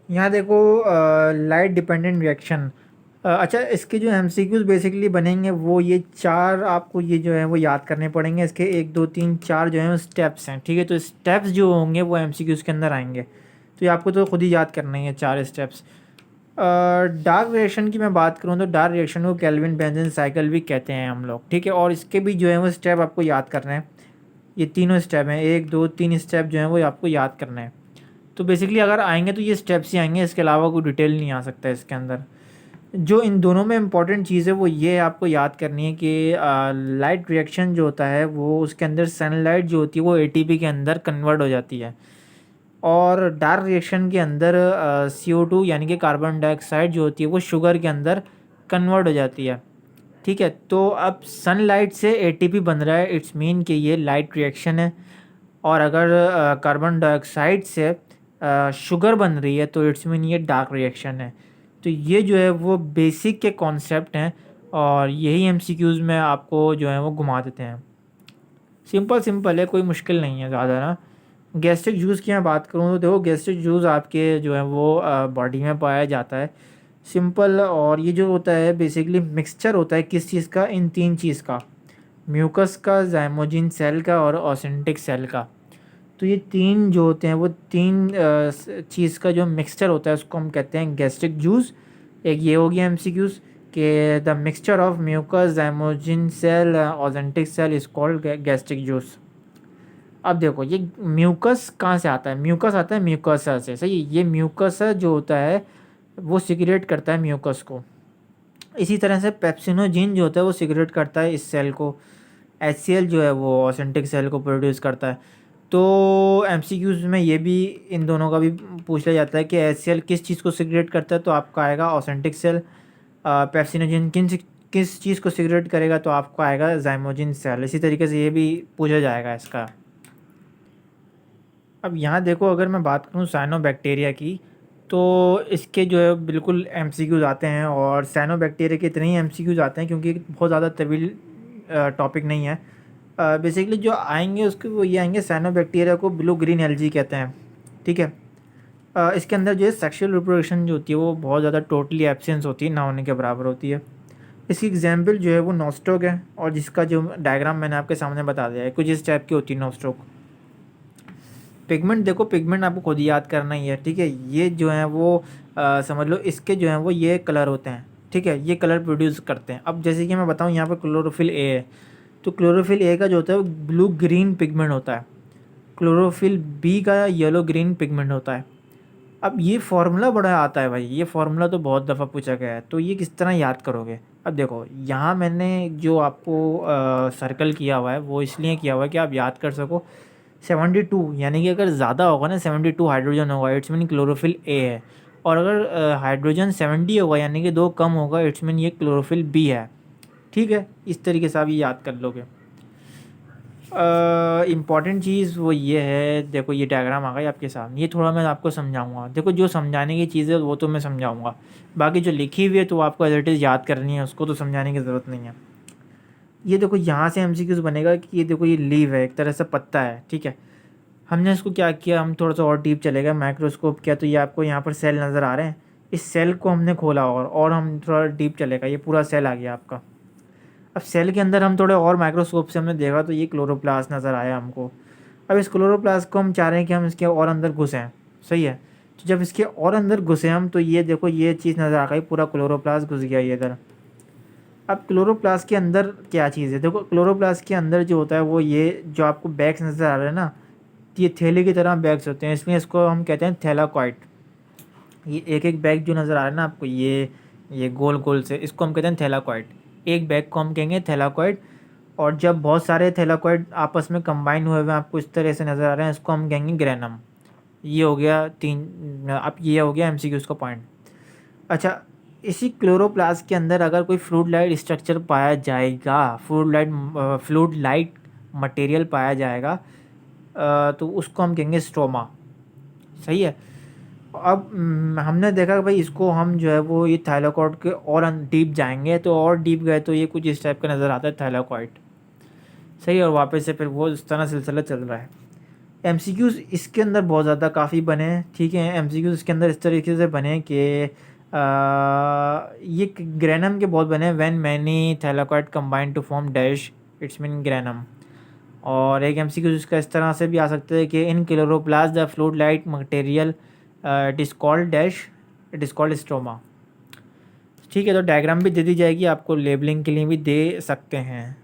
यहाँ देखो light dependent reaction. अच्छा, इसके जो एमसीक्यूज बेसिकली बनेंगे वो ये चार आपको ये जो है वो याद करने पड़ेंगे। इसके एक दो तीन चार जो है स्टेप्स हैं, ठीक है। तो स्टेप्स जो होंगे वो एमसीक्यूज के अंदर आएंगे, तो ये आपको तो खुद ही याद करने हैं चार स्टेप्स। डार्क रिएक्शन की मैं बात करूँ तो डार्क रिएक्शन को केल्विन बेंजन साइकिल भी कहते हैं हम लोग, ठीक है। और इसके भी जो है वो स्टेप आपको याद करने हैं। ये तीनों स्टेप हैं, एक दो तीन स्टेप जो हैं वो आपको याद करने हैं। तो बेसिकली अगर आएंगे तो ये स्टेप्स ही आएंगे, इसके अलावा कोई डिटेल नहीं आ सकता है इसके अंदर। जो इन दोनों में इम्पॉर्टेंट चीज़ है वो ये आपको याद करनी है कि लाइट रिएक्शन जो होता है वो उसके अंदर सनलाइट जो होती है वो एटीपी के अंदर कन्वर्ट हो जाती है। और डार्क रिएक्शन के अंदर CO2 यानी कि कार्बन डाइऑक्साइड जो होती है वो शुगर के अंदर कन्वर्ट हो जाती है, ठीक है। तो अब सनलाइट से एटीपी बन रहा है, इट्स मीन कि ये लाइट रिएक्शन है। और अगर कार्बन डाइऑक्साइड से शुगर बन रही है तो इट्स मीन ये डार्क रिएक्शन है। तो ये जो है वो बेसिक के कॉन्सेप्ट हैं, और यही एमसीक्यूज़ में आपको जो है वो घुमा देते हैं। सिंपल सिंपल है, कोई मुश्किल नहीं है ज़्यादा ना। गैस्ट्रिक जूस की मैं बात करूँ तो देखो, गैस्ट्रिक जूस आपके जो है वो बॉडी में पाया जाता है, सिंपल। और ये जो होता है बेसिकली मिक्सचर होता है किस चीज़ का, इन तीन चीज़ का, म्यूकस का, जाइमोजिन सेल का और ऑसेंटिक सेल का। तो ये तीन जो होते हैं वो तीन चीज़ का जो मिक्सचर होता है उसको हम कहते हैं गैस्ट्रिक जूस। एक ये हो गया एमसीक्यूज कि the mixture of mucus zymogen cell authentic cell is called gastric juice. अब देखो ये म्यूकस कहाँ से आता है, म्यूकस आता है म्यूकसा से, सही। ये म्यूकस जो होता है वो सिक्रेट करता है म्यूकस को। इसी तरह से पेप्सिनोजिन जो होता है वो सिक्रेट करता है इस सेल को। HCl जो है वो ऑथेंटिक सेल को प्रोड्यूस करता है। तो एमसीक्यूज में ये भी इन दोनों का भी पूछ लिया जाता है कि HCl किस चीज़ को सिक्रेट करता है, तो आपका आएगा ऑथेंटिक सेल। पेप्सिनोजिन किस चीज़ को सिक्रेट करेगा, तो आपको आएगा जाइमोजिन सेल। इसी तरीके से ये भी पूछा जाएगा इसका। अब यहाँ देखो, अगर मैं बात करूँ साइनोबैक्टीरिया की, तो इसके जो है बिल्कुल एमसीक्यूज आते हैं, और साइनोबैक्टीरिया के इतने ही एमसीक्यूज आते हैं क्योंकि बहुत ज़्यादा तवील टॉपिक नहीं है। बेसिकली जो आएंगे उसके वो ये आएंगे, साइनोबैक्टीरिया को ब्लू ग्रीन एल्गी कहते हैं, ठीक है। इसके अंदर जो है सेक्सुअल रिप्रोडक्शन जो होती है वो बहुत ज़्यादा टोटली एब्सेंस होती है, ना होने के बराबर होती है। इसकी एग्जाम्पल जो है वो नोस्टॉक है, और जिसका जो डायग्राम मैंने आपके सामने बता दिया है, कुछ इस टाइप की होती है नोस्टॉक। पिगमेंट देखो, पिगमेंट आपको खुद ही याद करना ही है, ठीक है। ये जो है वो समझ लो इसके जो है वो ये कलर होते हैं, ठीक है। ये कलर प्रोड्यूस करते हैं। अब जैसे कि मैं बताऊँ, यहाँ पर क्लोरोफिल ए है, तो क्लोरोफिल ए का जो होता है वो ब्लू ग्रीन पिगमेंट होता है। क्लोरोफिल बी का येलो ग्रीन पिगमेंट होता है। अब ये फार्मूला बड़ा आता है भाई, ये फार्मूला तो बहुत दफ़ा पूछा गया है, तो ये किस तरह याद करोगे। अब देखो, यहाँ मैंने जो आपको सर्कल किया हुआ है वो इसलिए किया हुआ है कि आप याद कर सको। 72 यानी कि अगर ज़्यादा होगा ना, 72 हाइड्रोजन होगा, इट्स मीन क्लोरोफिल ए है। और अगर हाइड्रोजन 70 होगा यानी कि 2 कम होगा, इट्स मीन ये क्लोरोफिल बी है, ठीक है। इस तरीके से आप ये याद कर लोगे। इम्पॉर्टेंट चीज़ वो ये है, देखो ये डायग्राम आ गई आपके सामने, ये थोड़ा मैं आपको समझाऊंगा। देखो जो समझाने की चीज़ है वो तो मैं समझाऊंगा, बाकी जो लिखी हुई है तो आपको एज इट इज़ याद करनी है, उसको तो समझाने की ज़रूरत नहीं है। ये देखो यहाँ से एमसीक्यूज बनेगा कि ये देखो ये लीव है, एक तरह से पत्ता है, ठीक है। हमने इसको क्या किया, हम थोड़ा सा और डीप चले गए, माइक्रोस्कोप किया, तो ये आपको यहाँ पर सेल नज़र आ रहे हैं। इस सेल को हमने खोला, और हम थोड़ा डीप चले गए, ये पूरा सेल आ गया आपका। अब सेल के अंदर हम थोड़े और माइक्रोस्कोप से हमने देखा तो ये क्लोरोप्लास्ट नज़र आया हमको। अब इस क्लोरोप्लास्ट को हम चाह रहे हैं कि हम इसके और अंदर घुसें, सही है। तो जब इसके और अंदर घुसे हम, तो ये देखो ये चीज़ नज़र आ गई, पूरा क्लोरोप्लास्ट घुस गया ये इधर। अब क्लोरोप्लास्ट के अंदर क्या चीज़ है, देखो क्लोरोप्लास्ट के अंदर जो होता है वो ये जो आपको बैग्स नज़र आ रहे हैं ना, ये थैले की तरह बैग्स होते हैं, इसलिए इसको हम कहते हैं थैलाकॉइड। ये एक एक बैग जो नज़र आ रहा है ना आपको, ये गोल गोल से, इसको हम कहते हैं थैलाकॉइड। एक बैग को हम कहेंगे थैलाकॉइड। और जब बहुत सारे थैलाकॉइड आपस में कंबाइन हुए हुए आपको इस तरह से नज़र आ रहे हैं, इसको हम कहेंगे ग्रेनम। ये हो गया तीन, अब ये हो गया एमसीक्यूज़ का पॉइंट। अच्छा, इसी क्लोरोप्लास्ट के अंदर अगर कोई फ्लूइड लाइट स्ट्रक्चर पाया जाएगा, फ्लूइड लाइट मटेरियल पाया जाएगा, तो उसको हम कहेंगे स्ट्रोमा, सही है। अब हमने देखा कि भाई इसको हम जो है वो ये थाइलाकॉइड के और डीप जाएंगे, तो और डीप गए तो ये कुछ इस टाइप का नज़र आता है थाइलाकॉइड, सही है। और वापस से फिर वो इस तरह सिलसिला चल रहा है। एमसीक्यूज़ इसके अंदर बहुत ज़्यादा काफ़ी बने हैं, ठीक है। एमसीक्यूज़ इसके अंदर इस तरीके से बने कि ये ग्रेनम के बहुत बने हैं। When many thylakoid combine to form dash its mean granum. और एक एमसीक्यू इसका इस तरह से भी आ सकता है कि इन chloroplast the fluid like material it is called dash, it is called stroma. ठीक है, तो डायग्राम भी दे दी जाएगी, आपको लेबलिंग के लिए भी दे सकते हैं।